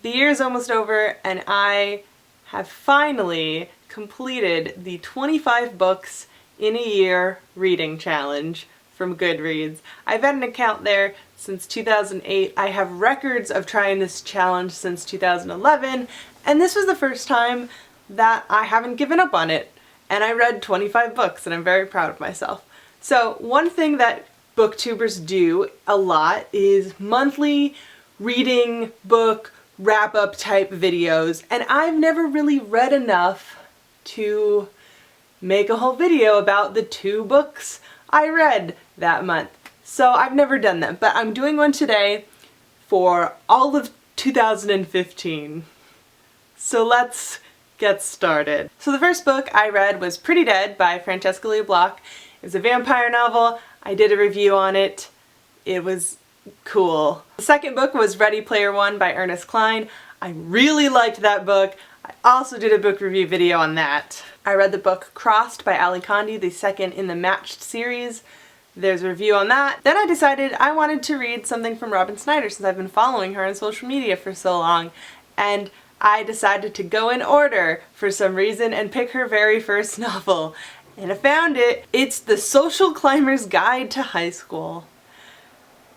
The year is almost over and I have finally completed the 25 books in a year reading challenge from Goodreads. I've had an account there since 2008. I have records of trying this challenge since 2011, and this was the first time that I haven't given up on it. And I read 25 books and I'm very proud of myself. So one thing that booktubers do a lot is monthly reading book wrap-up type videos, and I've never really read enough to make a whole video about the 2 books I read that month. So I've never done them, but I'm doing one today for all of 2015. So let's get started. So the first book I read was Pretty Dead by Francesca Lee Block. It's a vampire novel. I did a review on it. It was cool. The second book was Ready Player One by Ernest Cline. I really liked that book. I also did a book review video on that. I read the book Crossed by Ali Condi, the second in the Matched series. There's a review on that. Then I decided I wanted to read something from Robin Snyder since I've been following her on social media for so long. And I decided to go in order for some reason and pick her very first novel. And I found it. It's The Social Climber's Guide to High School.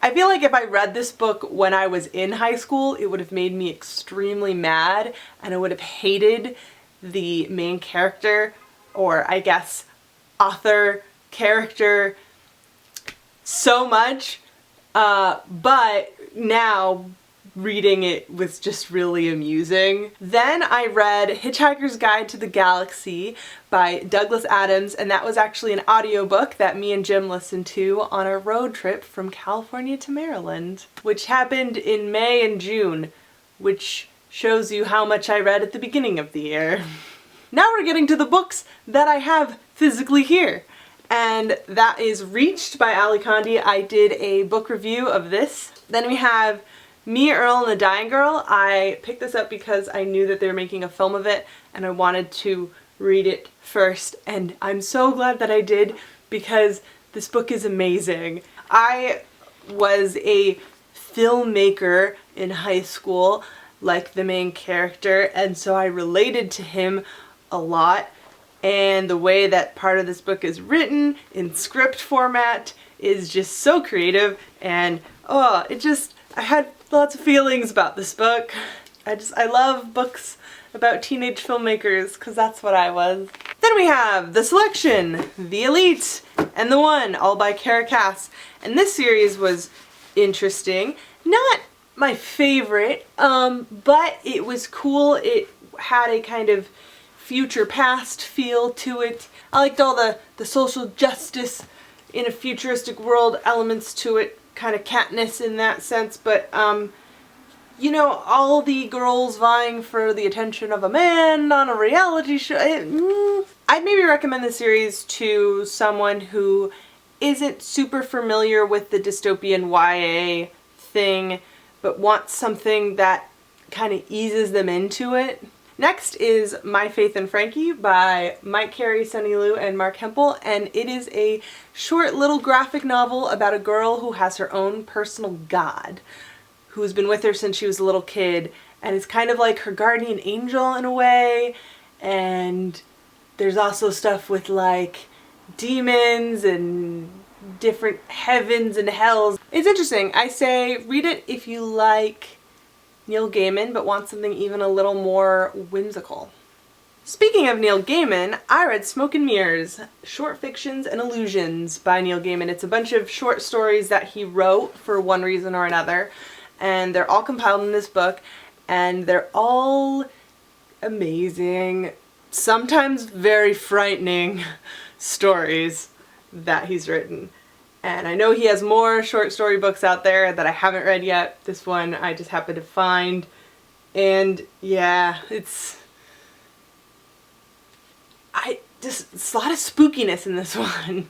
I feel like if I read this book when I was in high school, it would have made me extremely mad and I would have hated the main character, or I guess author character, so much. But now reading it was just really amusing. Then I read Hitchhiker's Guide to the Galaxy by Douglas Adams, and that was actually an audiobook that me and Jim listened to on a road trip from California to Maryland, which happened in May and June, which shows you how much I read at the beginning of the year. Now we're getting to the books that I have physically here, and that is Reached by Ali Condi. I did a book review of this. Then we have Me, Earl, and the Dying Girl. I picked this up because I knew that they were making a film of it and I wanted to read it first, and I'm so glad that I did because this book is amazing. I was a filmmaker in high school, like the main character, and so I related to him a lot, and the way that part of this book is written in script format is just so creative, and I had lots of feelings about this book. I love books about teenage filmmakers because that's what I was. Then we have The Selection, The Elite, and The One, all by Kara Cass. And this series was interesting. Not my favorite, but it was cool. It had a kind of future past feel to it. I liked all the social justice in a futuristic world elements to it, kind of Katniss in that sense, but you know, all the girls vying for the attention of a man on a reality show. I'd maybe recommend the series to someone who isn't super familiar with the dystopian YA thing, but wants something that kind of eases them into it. Next is My Faith in Frankie by Mike Carey, Sunny Liu, and Mark Hempel, and it is a short little graphic novel about a girl who has her own personal god, who's been with her since she was a little kid, and is kind of like her guardian angel in a way, and there's also stuff with like demons and different heavens and hells. It's interesting. I say read it if you like Neil Gaiman but want something even a little more whimsical. Speaking of Neil Gaiman, I read Smoke and Mirrors, Short Fictions and Illusions by Neil Gaiman. It's a bunch of short stories that he wrote for one reason or another, and they're all compiled in this book, and they're all amazing, sometimes very frightening stories that he's written. And I know he has more short story books out there that I haven't read yet. This one I just happened to find, and yeah, it's a lot of spookiness in this one.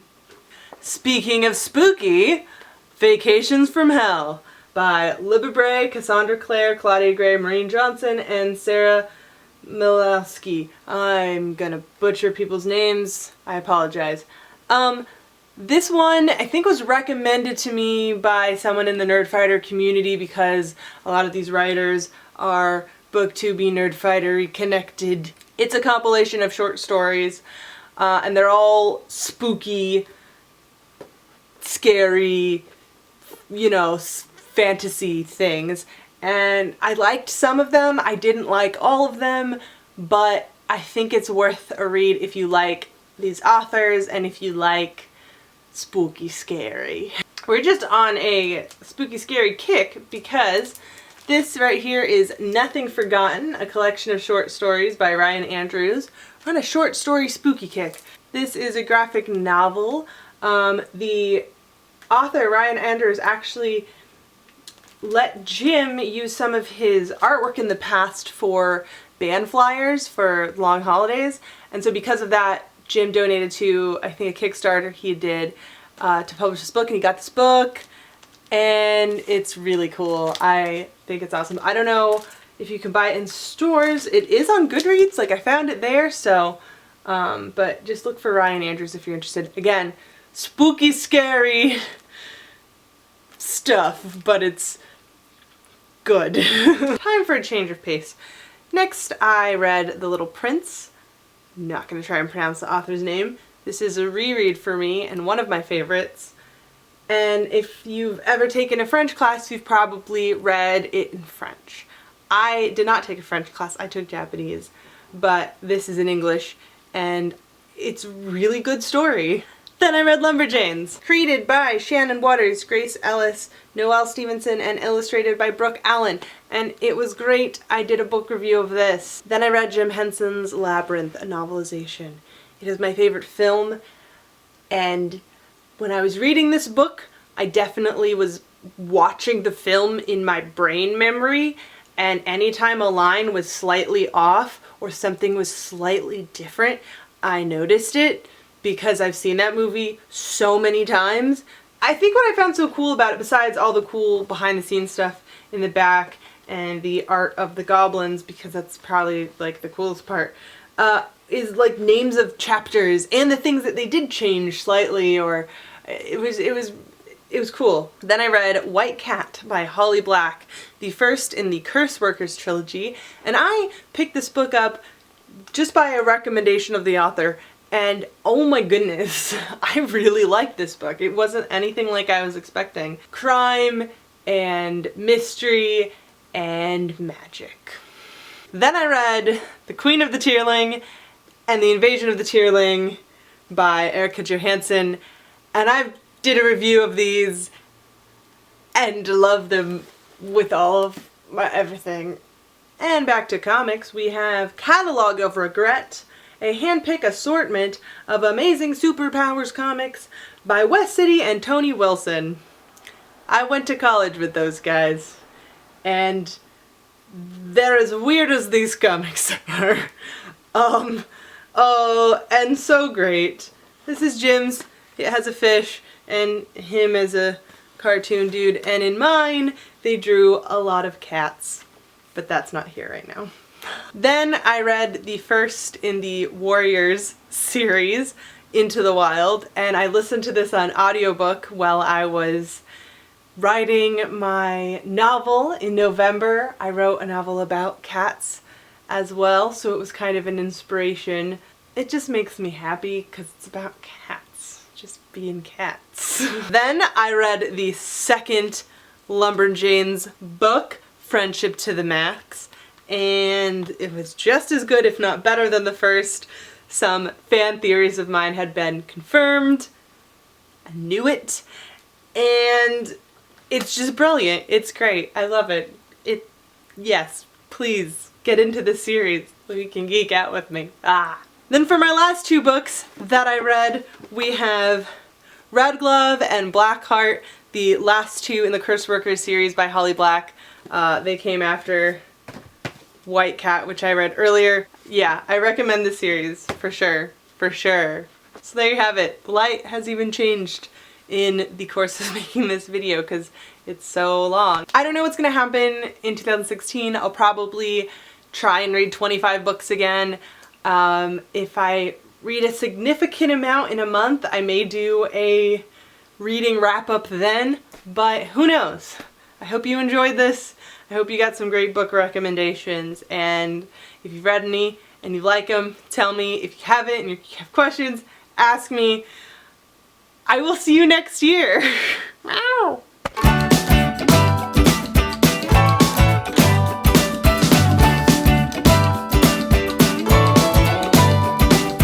Speaking of spooky, Vacations from Hell by Libba Bray, Cassandra Clare, Claudia Gray, Maureen Johnson, and Sarah Milowski. I'm gonna butcher people's names. I apologize. This one I think was recommended to me by someone in the Nerdfighter community because a lot of these writers our booktubey nerdfighter reconnected. It's a compilation of short stories, and they're all spooky, scary, you know, fantasy things. And I liked some of them, I didn't like all of them, but I think it's worth a read if you like these authors and if you like spooky scary. We're just on a spooky scary kick because this right here is Nothing Forgotten, a collection of short stories by Ryan Andrews. We're on a short story spooky kick. This is a graphic novel. The author, Ryan Andrews, actually let Jim use some of his artwork in the past for band flyers for long holidays, and so because of that, Jim donated to, I think, a Kickstarter he did to publish this book, and he got this book, and it's really cool. I think it's awesome. I don't know if you can buy it in stores. It is on Goodreads, like I found it there, so, but just look for Ryan Andrews if you're interested. Again, spooky, scary stuff, but it's good. Time for a change of pace. Next, I read The Little Prince. I'm not going to try and pronounce the author's name. This is a reread for me and one of my favorites. And if you've ever taken a French class, you've probably read it in French. I did not take a French class, I took Japanese, but this is in English, and it's a really good story. Then I read Lumberjanes, created by Shannon Waters, Grace Ellis, Noelle Stevenson, and illustrated by Brooke Allen, and it was great. I did a book review of this. Then I read Jim Henson's Labyrinth, a novelization. It is my favorite film, and when I was reading this book, I definitely was watching the film in my brain memory, and anytime a line was slightly off or something was slightly different, I noticed it. Because I've seen that movie so many times. I think what I found so cool about it, besides all the cool behind the scenes stuff in the back and the art of the goblins, because that's probably like the coolest part, is like names of chapters and the things that they did change slightly, or it was cool. Then I read White Cat by Holly Black, the first in the Curse Workers trilogy, and I picked this book up just by a recommendation of the author. And oh my goodness, I really liked this book. It wasn't anything like I was expecting. Crime and mystery and magic. Then I read The Queen of the Tierling and The Invasion of the Tierling by Erica Johansson, and I did a review of these and love them with all of my everything. And back to comics, we have Catalog of Regret, a hand-picked assortment of amazing superpowers comics by West City and Tony Wilson. I went to college with those guys, and they're as weird as these comics are. Oh, and so great. This is Jim's. It has a fish, and him as a cartoon dude, and in mine, they drew a lot of cats, but that's not here right now. Then I read the first in the Warriors series, Into the Wild, and I listened to this on audiobook while I was writing my novel in November. I wrote a novel about cats as well, so it was kind of an inspiration. It just makes me happy because it's about cats, just being cats. Then I read the second Lumberjanes book, Friendship to the Max, and it was just as good, if not better, than the first. Some fan theories of mine had been confirmed. I knew it. And it's just brilliant. It's great. I love it. Yes, please get into the series so you can geek out with me. Then for my last two books that I read, we have Red Glove and Black Heart, the last two in the Curse Workers series by Holly Black. They came after White Cat, which I read earlier. Yeah, I recommend this series, for sure, for sure. So there you have it. The light has even changed in the course of making this video because it's so long. I don't know what's gonna happen in 2016. I'll probably try and read 25 books again. If I read a significant amount in a month, I may do a reading wrap up then, but who knows? I hope you enjoyed this. I hope you got some great book recommendations, and if you've read any and you like them, tell me. If you haven't and you have questions, ask me. I will see you next year. Meow.